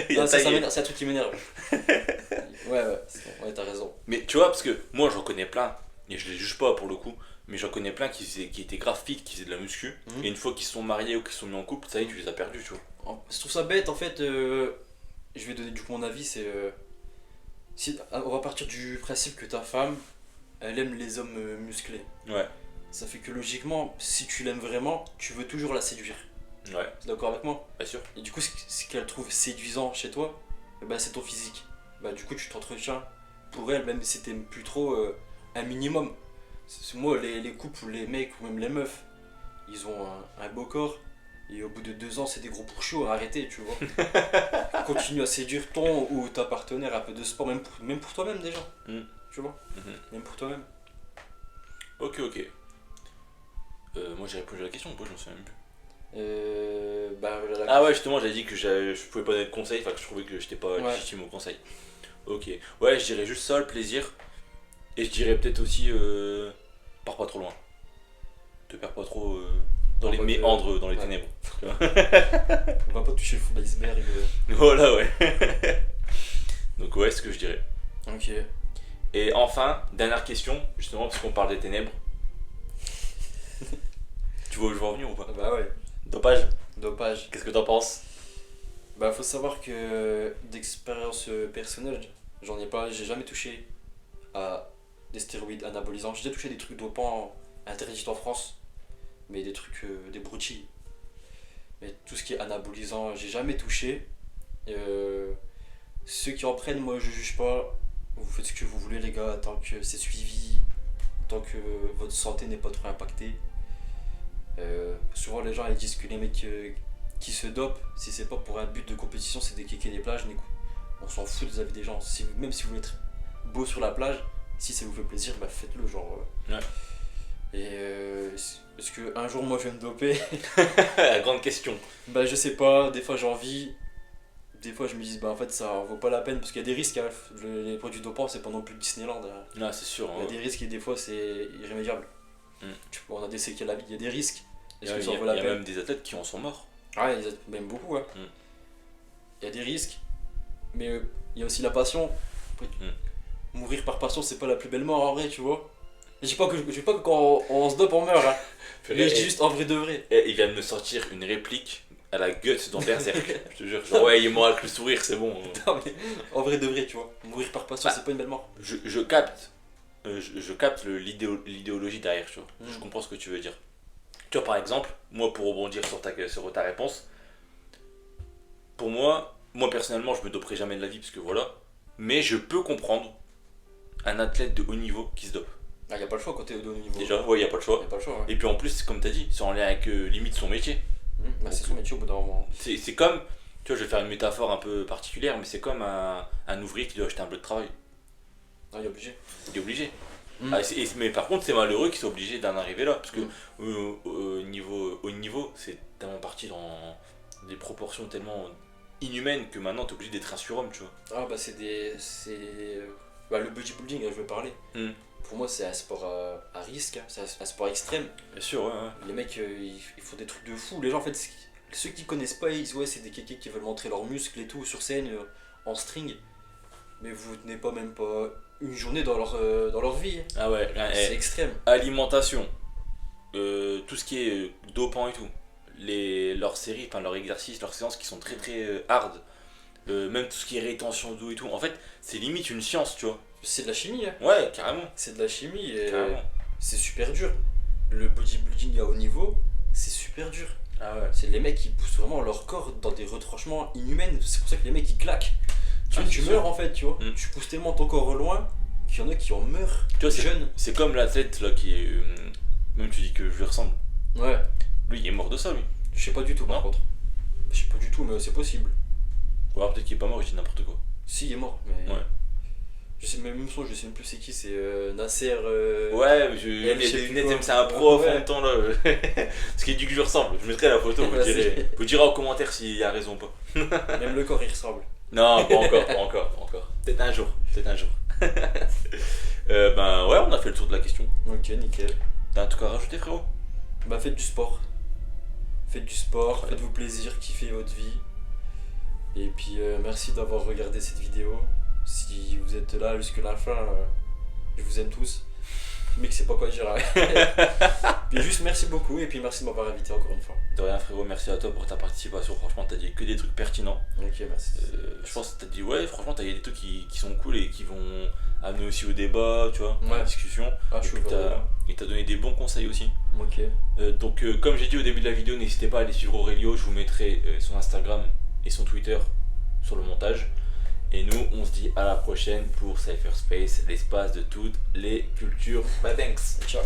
Il a Non, ça taillé. m'énerve, c'est un truc qui m'énerve. Ouais, t'as raison. Mais tu vois, parce que moi j'en connais plein, et je les juge pas pour le coup, mais j'en connais plein qui étaient grave fit, qui faisaient de la muscu, Mhm. et une fois qu'ils se sont mariés ou qu'ils se sont mis en couple, ça y est, tu les as perdus, tu vois. Je trouve ça bête en fait. Je vais donner du coup mon avis. C'est on va partir du principe que ta femme elle aime les hommes musclés. Ouais, Ça fait que logiquement, si tu l'aimes vraiment, tu veux toujours la séduire. ouais, T'es d'accord avec moi? bien sûr. Et du coup, ce qu'elle trouve séduisant chez toi, eh ben, c'est ton physique. Bah, du coup, tu t'entretiens pour elle, même si t'aimes plus trop un minimum. Moi, les couples, les mecs ou même les meufs, ils ont un beau corps. Et au bout de 2 ans, c'est des gros pourchous, arrêtez, tu vois. Continue à séduire ton ou ta partenaire un peu de sport, même pour toi-même déjà. Mm. tu vois. Même pour toi-même. Ok. Moi j'ai répondu à la question ou pas, je m'en souviens même plus. La- Ah ouais, justement, j'avais dit que je pouvais pas donner de conseils, enfin que je trouvais que j'étais pas Ouais. légitime au conseil. Ok. Ouais, je dirais juste ça, le plaisir. Et je dirais peut-être aussi, pars pas trop loin. Te perds pas trop dans En les mode, méandres, dans les ouais. ténèbres. On va pas toucher le fond de l'iceberg. Voilà, ouais. Donc ouais, c'est ce que je dirais. Ok. Et enfin, dernière question, justement, parce qu'on parle des ténèbres. Tu vois où je veux en venir ou pas? Bah ouais. Dopage, Dopage. qu'est-ce que t'en penses? Bah faut savoir que d'expérience personnelle, j'en ai pas, j'ai jamais touché à des stéroïdes anabolisants. J'ai déjà touché des trucs dopants interdits en France, mais des trucs, des broutilles. Mais tout ce qui est anabolisant, j'ai jamais touché. Ceux qui en prennent, moi je juge pas. Vous faites ce que vous voulez les gars, tant que c'est suivi, tant que votre santé n'est pas trop impactée. Souvent les gens ils disent que les mecs qui se dopent, si c'est pas pour un but de compétition, c'est des kékés des plages. Mais on s'en fout des avis des gens. Même si vous voulez être beau sur la plage, si ça vous fait plaisir, bah faites-le. Genre, Ouais. Et est-ce que un jour moi je vais me doper? La grande question. Bah je sais pas, des fois j'ai envie. Des fois je me dis bah en fait ça vaut pas la peine parce qu'il y a des risques, hein. Les produits dopants c'est pas non plus Disneyland, hein. Non, c'est sûr. Il y a des risques et des fois c'est irrémédiable. On a des séquelles à la vie, il y a des risques. Il Est-ce y que ça a, en vaut la il y a peine? même des athlètes qui en sont morts. Ah ouais, même beaucoup, ouais. Il y a des risques, mais il y a aussi la passion. Après, mourir par passion, c'est pas la plus belle mort en vrai, tu vois. Je dis pas que quand on se dope on meurt, hein. Mais je dis juste en vrai de vrai. Et il vient de me sortir une réplique à la gueule dans Berserk. Je te jure, genre, ouais, il est mort avec le sourire, c'est bon. Non, mais en vrai de vrai, tu vois. Mourir par passion, Bah, c'est pas une belle mort. Je capte. Je capte l'idéologie derrière, tu vois. Je comprends ce que tu veux dire. Tu vois, par exemple, moi, pour rebondir sur ta réponse, pour moi personnellement, je me doperai jamais de la vie, parce que voilà. Mais je peux comprendre un athlète de haut niveau qui se dope. Ah, y a pas le choix quand t'es de haut niveau. Déjà, ouais, y a pas le choix. Y a pas le choix, ouais. Et puis en plus, comme t'as dit, c'est en lien avec limite son métier. Bah, c'est son métier au bout d'un moment. C'est comme, tu vois, je vais faire une métaphore un peu particulière, mais c'est comme un ouvrier qui doit acheter un bleu de travail. Non, il est obligé. Il est obligé. Mais par contre, c'est malheureux qu'ils soient obligés d'en arriver là, parce que au niveau, c'est tellement parti dans des proportions tellement inhumaines que maintenant t'es obligé d'être un surhomme, tu vois. Ah, bah, bah, le bodybuilding, je veux parler. Pour moi, c'est un sport à risque, hein. C'est un sport extrême. Bien sûr, ouais. Les mecs, ils font des trucs de fou. Les gens, en fait, ceux qui connaissent pas, ils disent ouais, c'est des kékés qui veulent montrer leurs muscles et tout sur scène en string. Mais vous tenez pas même pas une journée dans leur vie. Ah ouais, C'est extrême. alimentation, tout ce qui est dopant et tout, leurs séries, enfin leurs exercices, leurs séances qui sont très très hard, même tout ce qui est rétention d'eau et tout, en fait, c'est limite une science, tu vois. C'est de la chimie, hein. Ouais, carrément. C'est de la chimie et Carrément. c'est super dur. Le bodybuilding à haut niveau, c'est super dur. Ah ouais. C'est les mecs qui poussent vraiment leur corps dans des retranchements inhumains. C'est pour ça que les mecs ils claquent. Tu meurs en fait, tu vois. Tu pousses tellement ton corps loin qu'il y en a qui en meurent. Tu vois, jeunes. c'est comme l'athlète là qui est. Même tu dis que je lui ressemble. Ouais. Lui, il est mort de ça, lui. Je sais pas du tout par contre. Je sais pas du tout, mais c'est possible. Ou alors peut-être qu'il est pas mort, il dit n'importe quoi. Si, il est mort. Mais... Ouais. Je sais même son, je sais même plus c'est qui, c'est Nasser. Ouais, mais il y a des lunettes, c'est un pro en même temps là. Ce qui dit que je lui ressemble. Je mettrai la photo, vous direz en commentaire s'il a raison ou pas. Même le corps il ressemble. Non, pas encore. Peut-être un jour. Ben ouais, on a fait le tour de la question. Ok, nickel. T'as un truc à rajouter, frérot? Bah faites du sport. Faites-vous plaisir, kiffez votre vie. Et puis merci d'avoir regardé cette vidéo. Si vous êtes là jusque la fin, je vous aime tous. Mais que c'est pas quoi dire. Puis juste merci beaucoup et puis merci de m'avoir invité encore une fois. De rien, frérot, merci à toi pour ta participation. Franchement, t'as dit que des trucs pertinents. Ok, merci. Je pense que t'as dit, ouais, franchement, t'as dit des trucs qui sont cool et qui vont amener aussi au débat, tu vois, à la discussion. Ah, et t'as donné des bons conseils aussi. Ok. Donc, comme j'ai dit au début de la vidéo, n'hésitez pas à aller suivre Aurelio. Je vous mettrai son Instagram et son Twitter sur le montage. Et nous, on se dit à la prochaine pour Cypherspace, l'espace de toutes les cultures. Bye, thanks. Ciao.